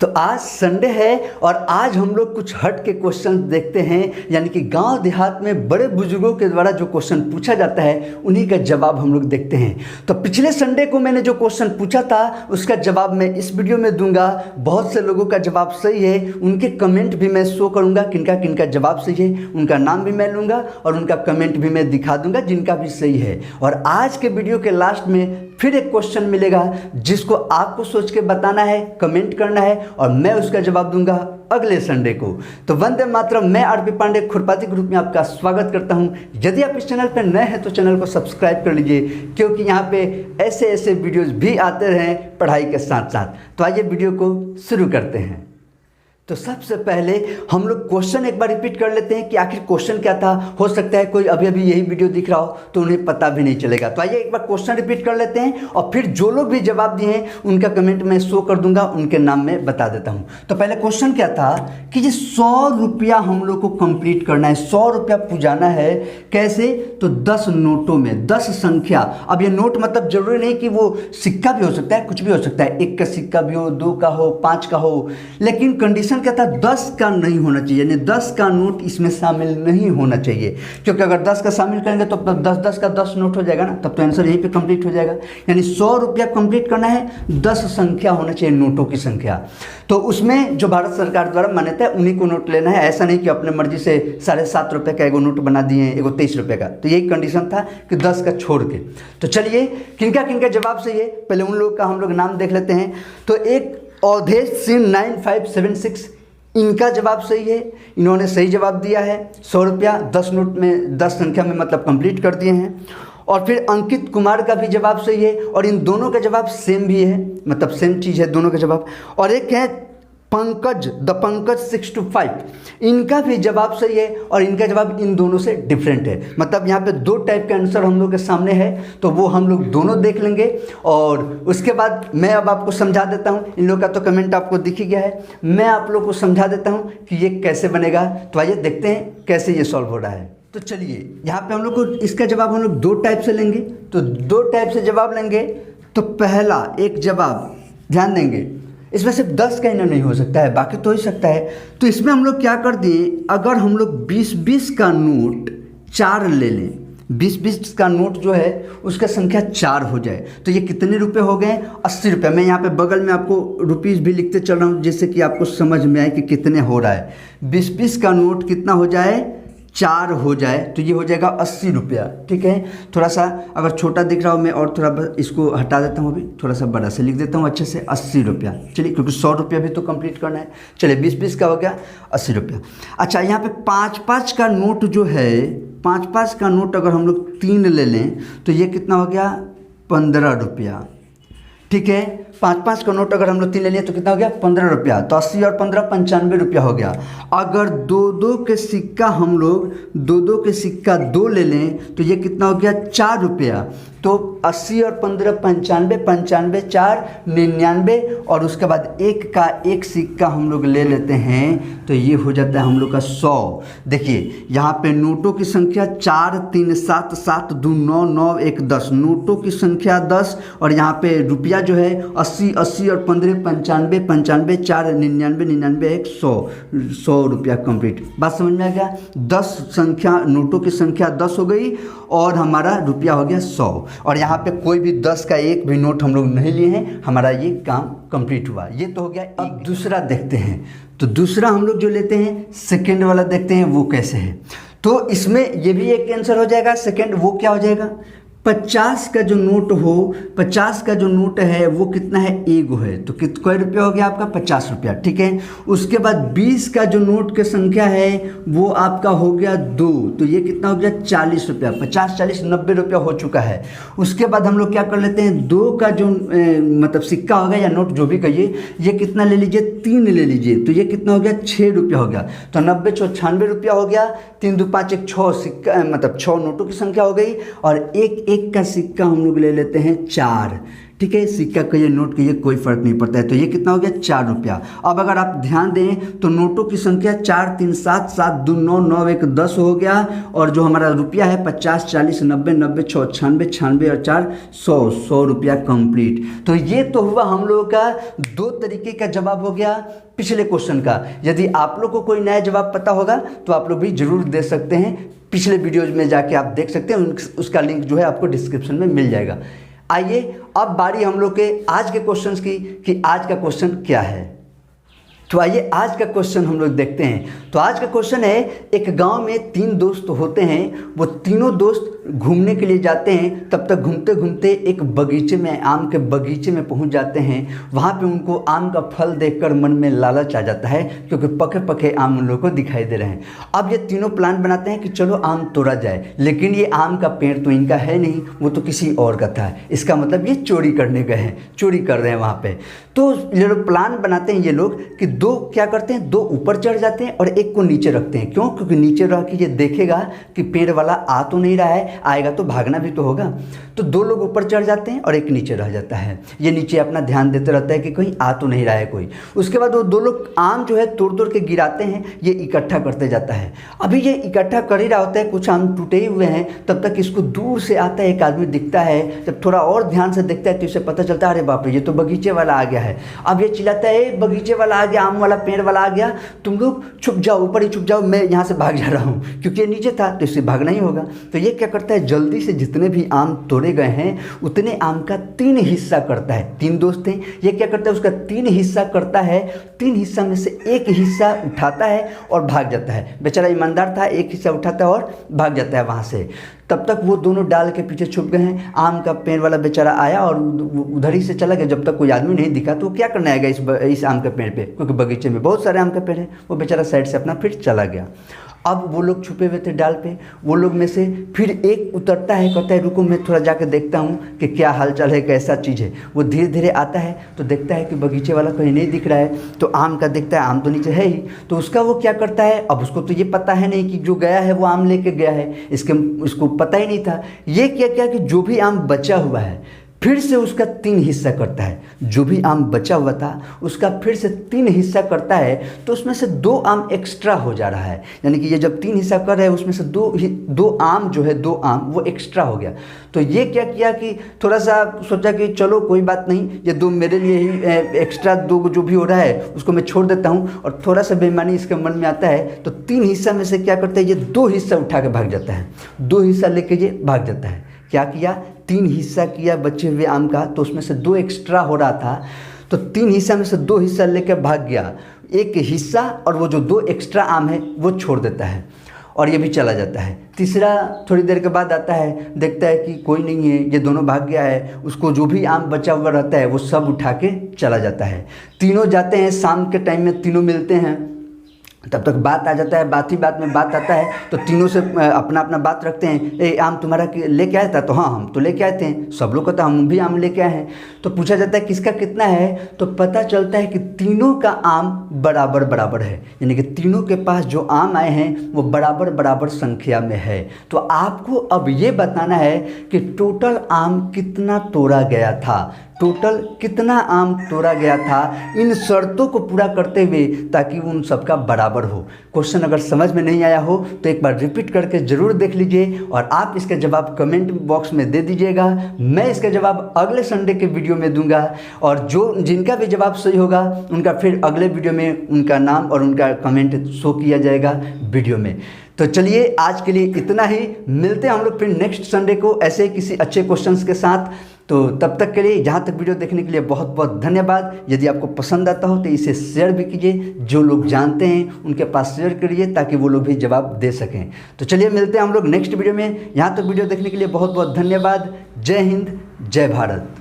तो आज संडे है और आज हम लोग कुछ हट के क्वेश्चन देखते हैं, यानी कि गांव देहात में बड़े बुजुर्गों के द्वारा जो क्वेश्चन पूछा जाता है उन्हीं का जवाब हम लोग देखते हैं। तो पिछले संडे को मैंने जो क्वेश्चन पूछा था उसका जवाब मैं इस वीडियो में दूंगा। बहुत से लोगों का जवाब सही है, उनके कमेंट भी मैं शो करूंगा, किनका किनका जवाब सही है उनका नाम भी मैं लूँगा और उनका कमेंट भी मैं दिखा दूंगा जिनका भी सही है। और आज के वीडियो के लास्ट में फिर एक क्वेश्चन मिलेगा जिसको आपको सोच के बताना है, कमेंट करना है और मैं उसका जवाब दूंगा अगले संडे को। तो वंदे मातरम। मैं आरपी पांडे खुरपाती ग्रुप में आपका स्वागत करता हूं। यदि आप इस चैनल पर नए हैं तो चैनल को सब्सक्राइब कर लीजिए, क्योंकि यहां पे ऐसे ऐसे वीडियोस भी आते रहें पढ़ाई के साथ साथ। तो आइए वीडियो को शुरू करते हैं। तो सबसे पहले हम लोग क्वेश्चन एक बार रिपीट कर लेते हैं कि आखिर क्वेश्चन क्या था। हो सकता है कोई अभी अभी यही वीडियो दिख रहा हो तो उन्हें पता भी नहीं चलेगा। तो आइए एक बार क्वेश्चन रिपीट कर लेते हैं और फिर जो लोग भी जवाब दिए हैं उनका कमेंट में शो कर दूंगा, उनके नाम में बता देता हूं। तो पहले क्वेश्चन क्या था कि ये 100 रुपया हम लोग को कंप्लीट करना है, 100 रुपया पुजाना है। कैसे? तो 10 नोटों में 10 संख्या। अब ये नोट मतलब जरूरी नहीं कि वो सिक्का भी हो सकता है, कुछ भी हो सकता है, 1 का सिक्का भी हो, 2 का हो, 5 का हो, लेकिन कंडीशन क्या था? 10 का नहीं होना चाहिए, यानी 10 का नोट इसमें शामिल नहीं होना चाहिए। क्योंकि अगर 10 का शामिल करेंगे तो 10 का 10 नोट हो जाएगा ना, तब तो आंसर यहीं पे कंप्लीट हो जाएगा। यानी 100 रुपया कंप्लीट करना है, 10 संख्या होना चाहिए, नोटों की संख्या। तो उसमें जो भारत सरकार द्वारा मान्यता है उन्हीं को नोट लेना है। ऐसा नहीं कि अपने मर्जी से 7.5 रुपये का एगो नोट बना दिए, एगो 23 रुपये का। तो यही कंडीशन था कि 10 का छोड़ के। तो चलिए किनका किनका जवाब सही है पहले उन लोग का हम लोग नाम देख लेते हैं। तो एक अवधेश सिंह 9576, इनका जवाब सही है, इन्होंने सही जवाब दिया है। 100 रुपया 10 नोट में 10 संख्या में मतलब कंप्लीट कर दिए हैं। और फिर अंकित कुमार का भी जवाब सही है और इन दोनों का जवाब सेम भी है, मतलब सेम चीज़ है दोनों का जवाब। और एक है पंकज द पंकज 625, इनका भी जवाब सही है और इनका जवाब इन दोनों से डिफरेंट है। मतलब यहाँ पे 2 टाइप के आंसर हम लोग के सामने है, तो वो हम लोग दोनों देख लेंगे। और उसके बाद मैं अब आपको समझा देता हूँ, इन लोग का तो कमेंट आपको दिख ही गया है, मैं आप लोग को समझा देता हूँ कि ये कैसे बनेगा। तो आइए देखते हैं कैसे ये सॉल्व हो रहा है। तो चलिए यहाँ पे हम लोग को इसका जवाब हम लोग 2 टाइप से लेंगे। तो 2 टाइप से जवाब लेंगे। तो पहला एक जवाब ध्यान देंगे, इसमें सिर्फ 10 का ही नहीं हो सकता है, बाकी तो हो ही सकता है। तो इसमें हम लोग क्या कर दिए, अगर हम लोग 20-20 का नोट 4 ले लें, 20-20 का नोट जो है उसका संख्या 4 हो जाए तो ये कितने रुपए हो गए? 80 रुपये। मैं यहाँ पे बगल में आपको रुपीज़ भी लिखते चल रहा हूँ जिससे कि आपको समझ में आए कि कितने हो रहा है। 20-20 का नोट कितना हो जाए? 4 हो जाए तो ये हो जाएगा 80 रुपया। ठीक है, थोड़ा सा अगर छोटा दिख रहा हो मैं और थोड़ा इसको हटा देता हूँ, अभी थोड़ा सा बड़ा से लिख देता हूँ अच्छे से, 80 रुपया। चलिए, क्योंकि 100 रुपया भी तो कंप्लीट करना है। चलिए 20-20 का हो गया 80 रुपया। अच्छा, यहाँ पे 5-5 का नोट जो है, 5-5 का नोट अगर हम लोग 3 ले लें तो ये कितना हो गया? 15 रुपया। ठीक है, 5-5 का नोट अगर हम लोग 3 ले लिए तो कितना हो गया? 15 रुपया। तो 80 और 15 95 रुपया हो गया। अगर 2-2 के सिक्का हम लोग 2-2 के सिक्का 2 ले लें तो ये कितना हो गया? 4 रुपया। तो 80 और 15 95, 95 4 99 और उसके बाद 1 का 1 सिक्का हम लोग ले लेते हैं तो ये हो जाता है हम लोग का 100। देखिए यहाँ पे नोटों की संख्या 4 3 7 7 2 9 9 1 10, नोटों की संख्या 10 और यहाँ पे रुपया जो है 80 80 और 15 95 95 4 99 99 1 100 रुपया कंप्लीट। बात समझ में आ गया? 10 संख्या, नोटों की संख्या 10 हो गई और हमारा रुपया हो गया 100। और यहाँ पे कोई भी 10 का एक भी नोट हम लोग नहीं लिए हैं, हमारा ये काम कंप्लीट हुआ। ये तो हो गया। अब दूसरा देखते हैं। तो दूसरा हम लोग जो लेते हैं, सेकंड वाला देखते हैं वो कैसे है। तो इसमें ये भी एक आंसर हो जाएगा सेकंड। वो क्या हो जाएगा? 50 का जो नोट हो, 50 का जो नोट है वो कितना है? एगो है। तो कितना रुपया हो गया आपका? 50 रुपया। ठीक है, उसके बाद 20 का जो नोट की संख्या है वो आपका हो गया 2, तो ये कितना हो गया? 40 रुपया। 50 40 90 रुपया हो चुका है। उसके बाद हम लोग क्या कर लेते हैं, 2 का जो मतलब सिक्का होगा या नोट जो भी कहिए, ये कितना ले लीजिए? 3 ले लीजिए। तो ये कितना हो गया? 6 रुपया हो गया। तो 90 6 96 रुपया हो गया। 3 2 5 1 6 सिक्का, मतलब 6 नोटों की संख्या हो गई। और एक का सिक्का हम लोग ले लेते हैं 4। ठीक है, सिक्का कहिए नोट कहिए कोई फर्क नहीं पड़ता है। तो ये कितना हो गया 4 रुपया। अब अगर आप ध्यान दें तो नोटों की संख्या 4 3 7 7 2 9 9 1 10 हो गया, और जो हमारा रुपया है 50 40 90 90 96 96 और 4 100 रुपया कंप्लीट। तो ये तो हुआ हम लोगों का 2 तरीके का जवाब हो गया पिछले क्वेश्चन का। यदि आप लोग को कोई नया जवाब पता होगा तो आप लोग भी जरूर दे सकते हैं, पिछले वीडियोज में जाके आप देख सकते हैं, उसका लिंक जो है आपको डिस्क्रिप्शन में मिल जाएगा। आइए अब बारी हम लोग के आज के क्वेश्चंस की कि आज का क्वेश्चन क्या है। तो आइए आज का क्वेश्चन हम लोग देखते हैं। तो आज का क्वेश्चन है, एक गांव में 3 दोस्त होते हैं, वो तीनों दोस्त घूमने के लिए जाते हैं। तब तक घूमते घूमते एक बगीचे में, आम के बगीचे में पहुंच जाते हैं। वहाँ पे उनको आम का फल देखकर मन में लालच आ जाता है, क्योंकि पके पके आम उन लोगों को दिखाई दे रहे हैं। अब ये तीनों प्लान बनाते हैं कि चलो आम तोड़ा जाए, लेकिन ये आम का पेड़ तो इनका है नहीं, वो तो किसी और का था। इसका मतलब ये चोरी करने गए हैं, चोरी कर रहे हैं वहाँ पे। तो ये लोग प्लान बनाते हैं ये लोग कि 2 क्या करते हैं, 2 ऊपर चढ़ जाते हैं और 1 को नीचे रखते हैं। क्यों? क्योंकि नीचे रह के ये देखेगा कि पेड़ वाला आ तो नहीं रहा है, आएगा तो भागना भी तो होगा। तो 2 लोग ऊपर चढ़ जाते हैं और 1 नीचे रह जाता है। ये नीचे अपना ध्यान देते रहता है कि कहीं आ तो नहीं रहा है कोई। उसके बाद वो 2 लोग आम जो है तोड़ तोड़ के गिराते हैं, ये इकट्ठा करते जाता है। अभी ये इकट्ठा कर ही रहा होता है, कुछ आम टूटे हुए हैं, तब तक इसको दूर से आता है एक आदमी दिखता है। जब थोड़ा और ध्यान से देखता है तो इसे पता चलता है, अरे बाप रे ये तो बगीचे वाला आ गया है। अब ये चिल्लाता है, बगीचे वाला आ गया, आम वाला पेड़ वाला आ गया, तुम लोग छुप जाओ, ऊपर ही छुप जाओ, मैं यहाँ से भाग जा रहा हूँ। क्योंकि ये नीचे था तो इससे भागना ही होगा। तो ये क्या करता है, जल्दी से जितने भी आम तोड़े गए हैं उतने आम का 3 हिस्सा करता है। 3 दोस्त हैं, ये क्या करता है, उसका 3 हिस्सा करता है। 3 हिस्सा में से 1 हिस्सा उठाता है और भाग जाता है। बेचारा ईमानदार था, 1 हिस्सा उठाता है और भाग जाता है वहाँ से। तब तक वो दोनों डाल के पीछे छुप गए हैं। आम का पेड़ वाला बेचारा आया और उधर ही से चला गया। जब तक कोई आदमी नहीं दिखा तो क्या करने आएगा इस आम के पेड़ पे, क्योंकि बगीचे में बहुत सारे आम के पेड़ हैं। वो बेचारा साइड से अपना फिर चला गया। अब वो लोग छुपे हुए थे डाल पे, वो लोग में से फिर एक उतरता है, कहता है रुको मैं थोड़ा जाके देखता हूँ कि क्या हालचाल है, कैसा चीज़ है। वो धीरे धीरे आता है तो देखता है कि बगीचे वाला कहीं नहीं दिख रहा है। तो आम का देखता है, आम तो नीचे है ही। तो उसका वो क्या करता है, अब उसको तो ये पता है नहीं कि जो गया है वो आम लेके गया है, इसको पता ही नहीं था। ये क्या कि जो भी आम बचा हुआ है फिर से उसका 3 हिस्सा करता है। जो भी आम बचा हुआ था उसका फिर से 3 हिस्सा करता है। तो उसमें से 2 आम एक्स्ट्रा हो जा रहा है, यानी कि ये जब 3 हिस्सा कर रहे हैं उसमें से 2 आम जो है 2 आम वो एक्स्ट्रा हो गया। तो ये क्या किया कि थोड़ा सा सोचा कि चलो कोई बात नहीं, ये 2 मेरे लिए ही एक्स्ट्रा 2 जो भी हो रहा है उसको मैं छोड़ देता हूँ। और थोड़ा सा बेईमानी इसके मन में आता है तो 3 हिस्सा में से क्या करता है, ये 2 हिस्सा उठा के भाग जाता है। 2 हिस्सा लेके ये भाग जाता है। क्या किया, 3 हिस्सा किया बचे हुए आम का, तो उसमें से 2 एक्स्ट्रा हो रहा था। तो 3 हिस्सा में से 2 हिस्सा लेकर भाग गया। 1 हिस्सा और वो जो 2 एक्स्ट्रा आम है वो छोड़ देता है और ये भी चला जाता है। तीसरा थोड़ी देर के बाद आता है, देखता है कि कोई नहीं है, ये दोनों भाग गया है। उसको जो भी आम बचा हुआ रहता है वो सब उठा के चला जाता है। तीनों जाते हैं, शाम के टाइम में तीनों मिलते हैं। तब तक बात आ जाता है, बात ही बात में बात आता है तो तीनों से अपना अपना बात रखते हैं। ए आम तुम्हारा लेके आया था? तो हाँ हम तो लेके आए थे। सब लोग कहता हम भी आम लेके आए हैं। तो पूछा जाता है किसका कितना है, तो पता चलता है कि तीनों का आम बराबर बराबर है, यानी कि तीनों के पास जो आम आए हैं वो बराबर बराबर संख्या में है। तो आपको अब ये बताना है कि टोटल आम कितना तोड़ा गया था, टोटल कितना आम तोड़ा गया था, इन शर्तों को पूरा करते हुए, ताकि उन सबका बराबर हो। क्वेश्चन अगर समझ में नहीं आया हो तो एक बार रिपीट करके ज़रूर देख लीजिए और आप इसका जवाब कमेंट बॉक्स में दे दीजिएगा। मैं इसका जवाब अगले संडे के वीडियो में दूंगा और जिनका भी जवाब सही होगा उनका फिर अगले वीडियो में उनका नाम और उनका कमेंट शो किया जाएगा वीडियो में। तो चलिए आज के लिए इतना ही, मिलते हैं हम लोग फिर नेक्स्ट संडे को ऐसे ही किसी अच्छे क्वेश्चंस के साथ। तो तब तक के लिए, यहाँ तक वीडियो देखने के लिए बहुत बहुत धन्यवाद। यदि आपको पसंद आता हो तो इसे शेयर भी कीजिए, जो लोग जानते हैं उनके पास शेयर करिए ताकि वो लोग भी जवाब दे सकें। तो चलिए मिलते हैं हम लोग नेक्स्ट वीडियो में। यहाँ तक वीडियो देखने के लिए बहुत बहुत धन्यवाद। जय हिंद, जय भारत।